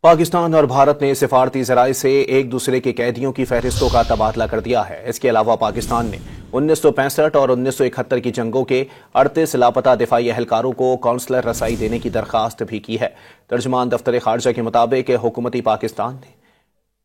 पाकिस्तान और भारत ने सिफारती ज़राए से एक दूसरे के कैदियों की फहरिस्तों का तबादला कर दिया है। इसके अलावा पाकिस्तान ने 1965 और 1971 की जंगों के 38 लापता दिफाई एहलकारों को कौंसलर रसाई देने की दरख्वास्त भी की है। तर्जुमान दफ्तर खारजा के मुताबिक हुकूमती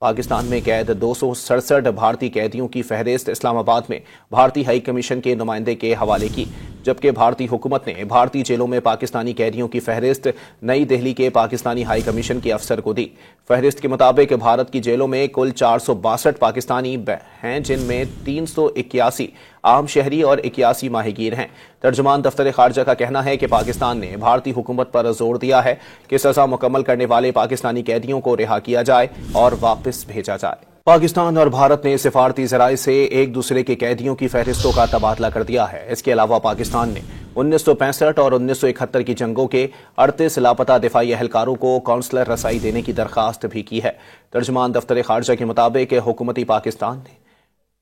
पाकिस्तान में कैद 267 भारतीय कैदियों की फहरिस्त इस्लामाबाद में भारतीय हाई कमीशन के नुमाइंदे के हवाले की, जबकि भारतीय हुकूमत ने भारतीय जेलों में पाकिस्तानी कैदियों की फहरिस्त नई दिल्ली के पाकिस्तानी हाई कमीशन के अफसर को दी। फहरिस्त के मुताबिक भारत की जेलों में कुल 462 पाकिस्तानी हैं, जिनमें 381 आम शहरी और 81 माहीगीर हैं। तर्जुमान दफ्तर खारजा का कहना है कि पाकिस्तान ने भारतीय हुकूमत पर जोर दिया है कि सजा मुकम्मल करने वाले पाकिस्तानी कैदियों को रिहा किया जाए और वापस भेजा जाए। पाकिस्तान और भारत ने सिफारती ज़राए से एक दूसरे के कैदियों की फहरिस्तों का तबादला कर दिया है। इसके अलावा पाकिस्तान ने 1965 और 1971 की जंगों के 38 लापता दिफाई एहलकारों को कौंसलर रसाई देने की दरख्वास्त भी की है। तर्जुमान दफ्तर खारजा के मुताबिक हुकूमती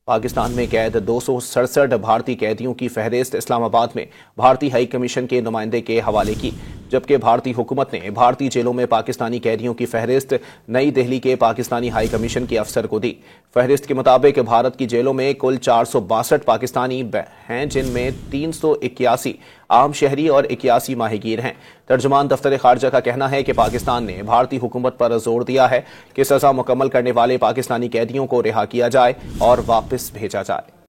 पाकिस्तान में कैद 267 भारतीय कैदियों की फहरिस्त इस्लामाबाद में भारतीय हाई कमीशन के नुमाइंदे के हवाले की, जबकि भारतीय हुकूमत ने भारतीय जेलों में पाकिस्तानी कैदियों की फहरिस्त नई दिल्ली के पाकिस्तानी हाई कमीशन के अफसर को दी। फहरिस्त के मुताबिक भारत की जेलों में कुल 462 पाकिस्तानी हैं, जिनमें 381 आम शहरी और 81 माहीगीर हैं। तर्जुमान दफ्तर खारजा का कहना है कि पाकिस्तान ने भारतीय हुकूमत पर जोर दिया है कि सजा मुकम्मल करने वाले पाकिस्तानी कैदियों को रिहा किया जाए और वापस भेजा जाए।